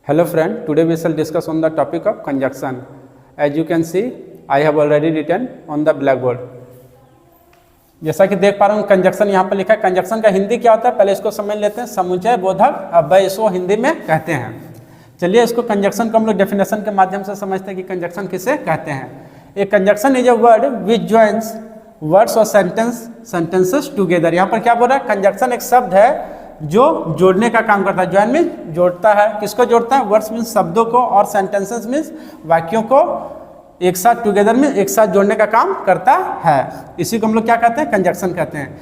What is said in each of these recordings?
Hello friend, today we shall discuss on the topic of conjunction. As you can see, I have already written on the blackboard. जैसा कि देख पा रहा हूँ conjunction यहाँ पर लिखा है। कंजक्शन का हिंदी क्या होता है पहले इसको समझ लेते हैं। समुच्चय बोधक अव्यय इसको हिंदी में कहते हैं। चलिए इसको कंजक्शन को हम लोग डेफिनेशन के माध्यम से समझते हैं कि कंजक्शन किसे कहते हैं। A conjunction is a word which joins words और सेंटेंसेस टुगेदर। यहाँ पर क्या बोल रहा है, कंजक्शन एक शब्द है जो जोड़ने का काम करता है। जॉइन मीन जोड़ता है, किसको जोड़ता है, वर्ड्स मीन्स शब्दों को, और सेंटेंसेस मीन्स वाक्यों को एक साथ टुगेदर में एक साथ जोड़ने का काम करता है। इसी को हम लोग क्या कहते हैं, कंजक्शन कहते हैं।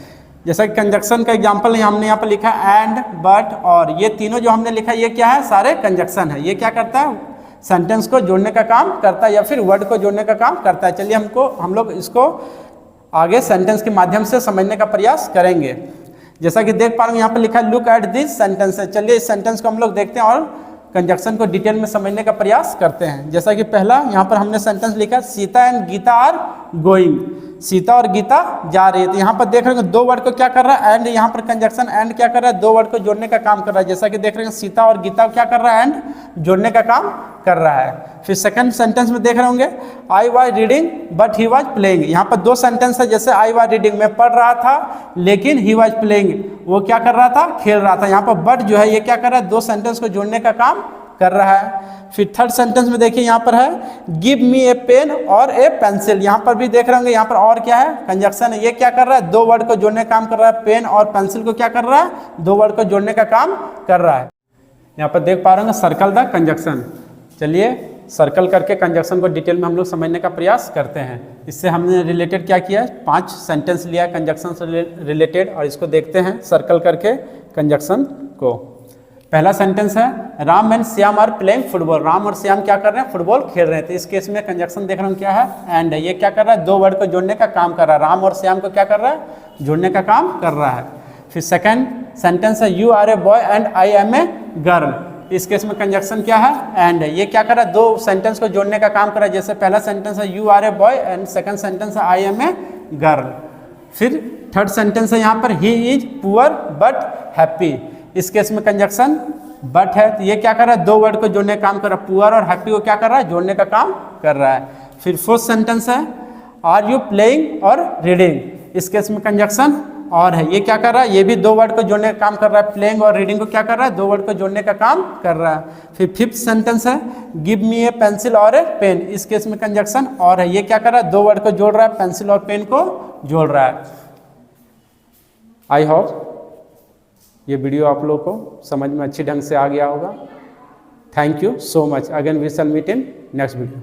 जैसा कि कंजक्शन का एग्जांपल हमने यहाँ पर लिखा है एंड, बट, और ये तीनों जो हमने लिखा है ये क्या है, सारे कंजक्शन है। ये क्या करता है, सेंटेंस को जोड़ने का काम करता है या फिर वर्ड को जोड़ने का काम करता है। चलिए हम लोग इसको आगे सेंटेंस के माध्यम से समझने का प्रयास करेंगे। जैसा कि देख पा रहे हैं यहाँ पर लिखा है लुक एट दिस सेंटेंस। चलिए इस सेंटेंस को हम लोग देखते हैं और कंजक्शन को डिटेल में समझने का प्रयास करते हैं। जैसा कि पहला यहाँ पर हमने सेंटेंस लिखा है Sita and Gita are going. Sita और गीता जा रही है। तो यहाँ पर देख रहे हैं दो वर्ड को क्या कर रहा है, एंड। यहाँ पर कंजक्शन एंड क्या कर रहा है, दो वर्ड को जोड़ने का काम कर रहा है। जैसा कि देख रहे हैं सीता और गीता क्या कर रहा है, एंड जोड़ने का काम कर रहा है। फिर सेकंड सेंटेंस में देख रहे होंगे I was reading but he was playing. यहाँ पर दो सेंटेंस है। जैसे आई वाज रीडिंग में पढ़ रहा था, लेकिन ही वाज प्लेइंग वो क्या कर रहा था, खेल रहा था। यहाँ पर बट जो है ये क्या कर रहा है, दो सेंटेंस को जोड़ने का काम कर रहा है। फिर थर्ड सेंटेंस में देखिए यहाँ पर है गिव मी ए पेन और ए पेंसिल। यहाँ पर भी देख रहे होंगे यहाँ पर और क्या है, कंजक्शन है। ये क्या कर रहा है, दो वर्ड को जोड़ने का काम कर रहा है। पेन और पेंसिल को क्या कर रहा है, दो वर्ड को जोड़ने का काम कर रहा है। यहाँ पर देख पा रहे होंगे सर्कल द कंजक्शन। चलिए सर्कल करके कंजक्शन को डिटेल में हम लोग समझने का प्रयास करते हैं। इससे हमने रिलेटेड क्या किया है, 5 सेंटेंस लिया कंजक्शन से रिलेटेड, और इसको देखते हैं सर्कल करके कंजक्शन को। पहला सेंटेंस है Ram and Shyam are playing football. Ram और श्याम क्या कर रहे हैं, फुटबॉल खेल रहे हैं। तो इस केस में कंजक्शन देख रहे हैं क्या है, एंड है। ये क्या कर रहा है, दो वर्ड को जोड़ने का काम कर रहा है। राम और श्याम को क्या कर रहा है, जोड़ने का काम कर रहा है। फिर सेकंड सेंटेंस है you are a boy and I am a girl. इस केस में कंजक्शन क्या है, एंड है। ये क्या कर रहा है, दो सेंटेंस को जोड़ने का काम कर रहा है। जैसे पहला सेंटेंस है you are a boy and second sentence है आई एम ए गर्ल। फिर थर्ड सेंटेंस है यहाँ पर he is poor but happy. इस केस में कंजक्शन बट है। तो ये क्या कर रहा है, दो वर्ड को जोड़ने का काम कर रहा है। पुअर और हैप्पी को क्या कर रहा है, जोड़ने का काम कर रहा है। फिर फोर्थ सेंटेंस है आर यू प्लेइंग और रीडिंग। इस केस में कंजक्शन और है। ये क्या कर रहा है, ये भी दो वर्ड को जोड़ने का काम कर रहा है। प्लेइंग और रीडिंग को क्या कर रहा है, दो वर्ड को जोड़ने का काम कर रहा है। फिर फिफ्थ सेंटेंस है गिव मी ए पेंसिल और ए पेन। इस केस में कंजक्शन और है। ये क्या कर रहा है, दो वर्ड को जोड़ रहा है, पेंसिल और पेन को जोड़ रहा है। आई होप ये वीडियो आप लोग को समझ में अच्छी ढंग से आ गया होगा। Thank you so much. Again we shall meet in next video.